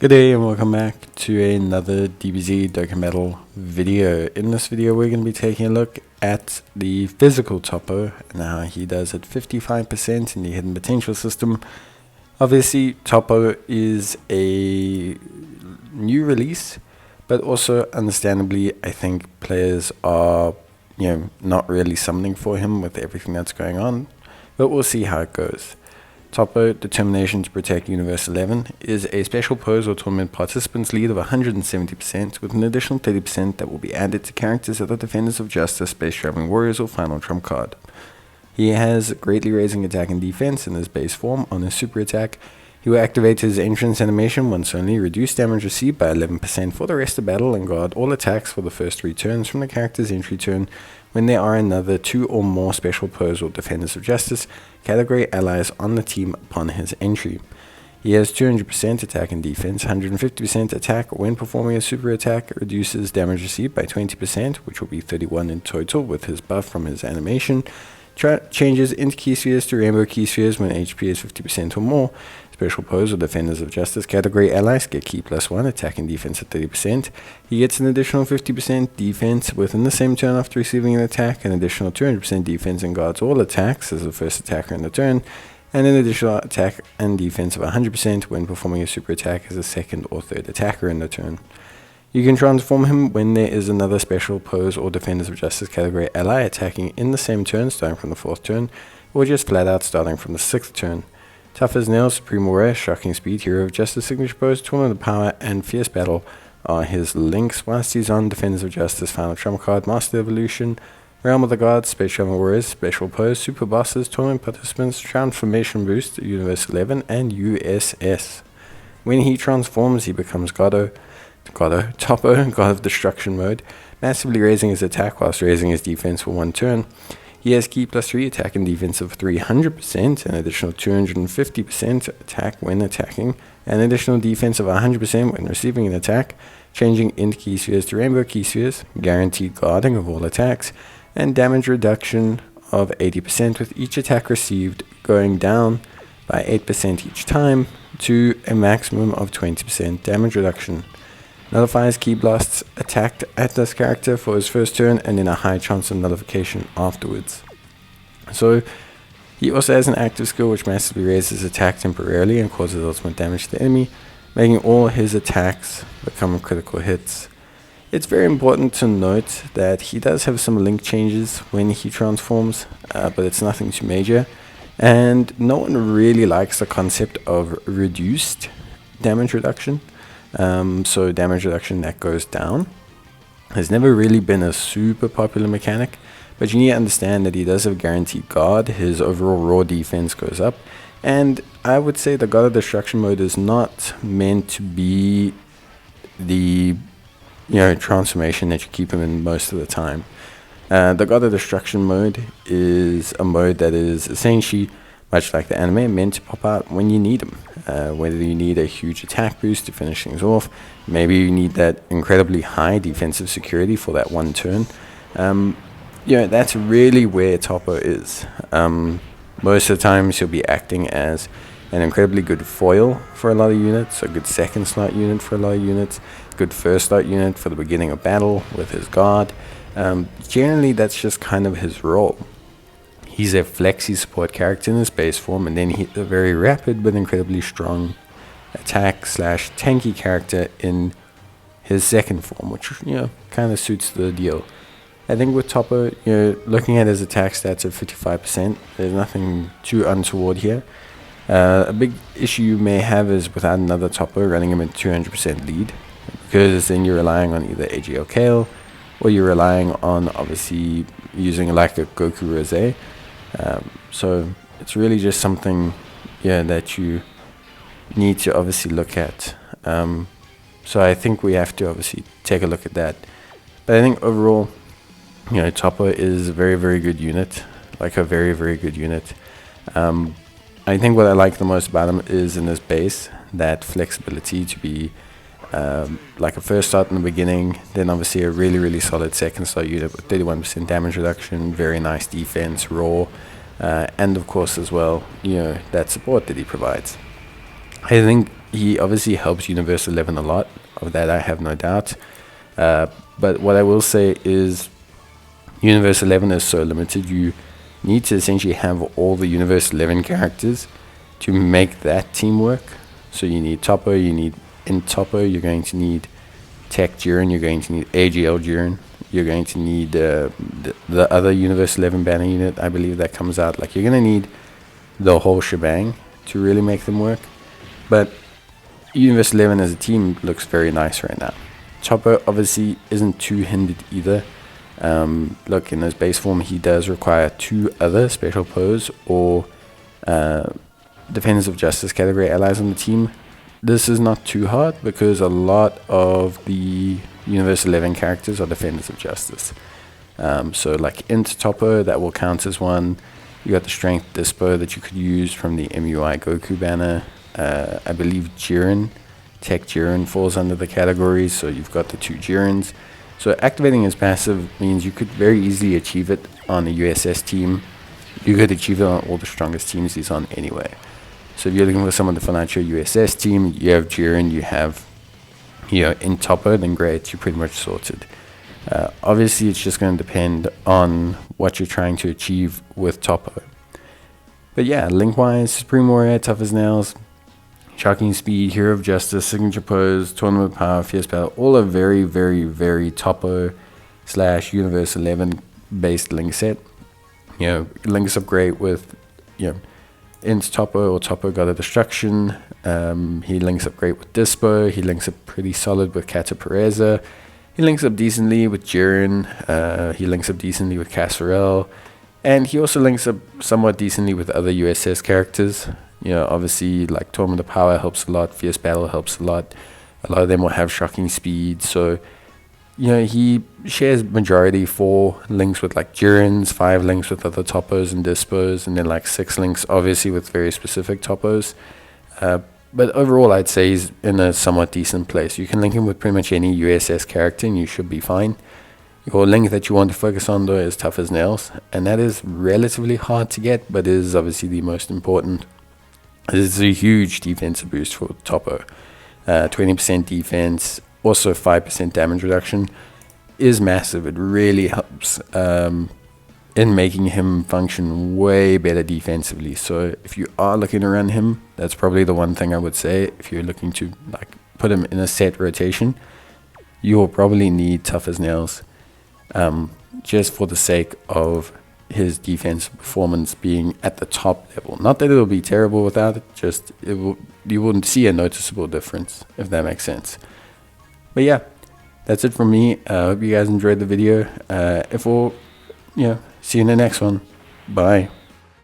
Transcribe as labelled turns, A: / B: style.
A: Good day and welcome back to another DBZ Dokkan Battle video. In this video we're going to be taking a look at the physical Toppo and how he does at 55% in the hidden potential system. Obviously Toppo is a new release, but also understandably I think players are not really summoning for him with everything that's going on, but we'll see how it goes. Toppo, Determination to Protect Universe 11, is a special pose or tournament participants lead of 170% with an additional 30% that will be added to characters that are Defenders of Justice, Space Traveling Warriors or Final Trump card. He has greatly raising attack and defense in his base form. On his super attack, he will activate his entrance animation once only, reduce damage received by 11% for the rest of battle, and guard all attacks for the first 3 turns from the character's entry turn when there are another 2 or more special pose or Defenders of Justice category allies on the team upon his entry. He has 200% attack and defense, 150% attack when performing a super attack, reduces damage received by 20%, which will be 31 in total with his buff from his animation, changes into key spheres to rainbow key spheres when HP is 50% or more. Special pose or Defenders of Justice category allies get key +1, attack and defense at 30%. He gets an additional 50% defense within the same turn after receiving an attack, an additional 200% defense and guards all attacks as the first attacker in the turn, and an additional attack and defense of 100% when performing a super attack as a second or third attacker in the turn. You can transform him when there is another special pose or Defenders of Justice category ally attacking in the same turn starting from the 4th turn, or just flat out starting from the 6th turn. Tough as Nails, Supreme Warrior, Shocking Speed, Hero of Justice, Signature Pose, Tournament of Power, and Fierce Battle are his links, whilst he's on Defenders of Justice, Final Trump card, Master Evolution, Realm of the Gods, Space Traveling Warriors, Special Pose, Super Bosses, Tournament Participants, Transformation Boost, Universe 11, and USS. When he transforms, he becomes Toppo, God of Destruction mode, massively raising his attack whilst raising his defense for 1 turn. He has key +3 attack and defense of 300%, an additional 250% attack when attacking, an additional defense of 100% when receiving an attack, changing into key spheres to rainbow key spheres, guaranteed guarding of all attacks, and damage reduction of 80% with each attack received going down by 8% each time to a maximum of 20% damage reduction. Nullifies key blasts attacked at this character for his first turn and then a high chance of nullification afterwards. So he also has an active skill which massively raises attack temporarily and causes ultimate damage to the enemy, making all his attacks become critical hits. It's very important to note that he does have some link changes when he transforms, but it's nothing too major, and no one really likes the concept of reduced damage reduction. So damage reduction that goes down has never really been a super popular mechanic, but you need to understand that he does have guaranteed guard, his overall raw defense goes up, and I would say the God of Destruction mode is not meant to be the transformation that you keep him in most of the time. The God of Destruction mode is a mode that is essentially much like the anime, meant to pop out when you need them. Whether you need a huge attack boost to finish things off, maybe you need that incredibly high defensive security for that 1 turn. That's really where Toppo is. Most of the times he'll be acting as an incredibly good foil for a lot of units, a good second slot unit for a lot of units, good first slot unit for the beginning of battle with his guard. Generally that's just kind of his role. He's a flexi support character in his base form, and then he's a very rapid but incredibly strong attack / tanky character in his second form, which kind of suits the deal. I think with Toppo, looking at his attack stats of 55%, there's nothing too untoward here. A big issue you may have is without another Toppo running him at 200% lead, because then you're relying on either AGL Kale, or you're relying on obviously using like a Goku Rose. So it's really just something that you need to obviously look at. So I think we have to obviously take a look at that. But I think overall, Toppo is a very, very good unit, like a very, very good unit. I think what I like the most about him is in his base, that flexibility to be like a first start in the beginning, then obviously a really, really solid second start unit with 31% damage reduction, very nice defense, raw, and of course as well, that support that he provides. I think he obviously helps Universe 11 a lot. Of that, I have no doubt. But what I will say is, Universe 11 is so limited. You need to essentially have all the Universe 11 characters to make that team work. So you need Toppo, you need in Toppo, you're going to need Tech Jiren, you're going to need AGL Jiren, you're going to need the other Universe 11 banner unit, I believe, that comes out. Like, you're going to need the whole shebang to really make them work. But Universe 11 as a team looks very nice right now. Toppo obviously isn't too hindered either. Look, in his base form, he does require 2 other special pose or Defenders of Justice category allies on the team. This is not too hard because a lot of the Universe 11 characters are Defenders of Justice. So like Int Toppo, that will count as one. You got the Strength Dispo that you could use from the MUI Goku banner. I believe Jiren, Tech Jiren falls under the category, so you've got the 2 Jirens. So activating his passive means you could very easily achieve it on a USS team. You could achieve it on all the strongest teams he's on anyway. So if you're looking for someone to fill out your USS team, you have Jiren, you have, in Toppo, then great, you're pretty much sorted. Obviously, it's just going to depend on what you're trying to achieve with Toppo. But yeah, link-wise, Supreme Warrior, Tough as Nails, Shocking Speed, Hero of Justice, Signature Pose, Tournament of Power, Fierce Battle, all a very, very, very Toppo / Universe 11 based link set. Links up great with, Int Toppo or Toppo God of Destruction. He links up great with Dispo. He links up pretty solid with Kata Pereza. He links up decently with Jiren. He links up decently with Casserelle. And he also links up somewhat decently with other USS characters. Obviously, like Tournament of Power helps a lot. Fierce Battle helps a lot. A lot of them will have Shocking Speed. So, he shares majority 4 links with like Jiren's, 5 links with other Toppos and Dispos, and then like 6 links obviously with very specific Toppos. But overall, I'd say he's in a somewhat decent place. You can link him with pretty much any USS character and you should be fine. Your link that you want to focus on though is Tough as Nails, and that is relatively hard to get, but is obviously the most important. This is a huge defensive boost for Toppo. 20% defense, also 5% damage reduction is massive. It really helps in making him function way better defensively. So if you are looking to run him, that's probably the one thing I would say. If you're looking to like put him in a set rotation, you will probably need Tough as Nails, just for the sake of his defensive performance being at the top level. Not that it'll be terrible without it, just you wouldn't see a noticeable difference, if that makes sense. But yeah, that's it from me. I hope you guys enjoyed the video. If we'll, see you in the next one. Bye.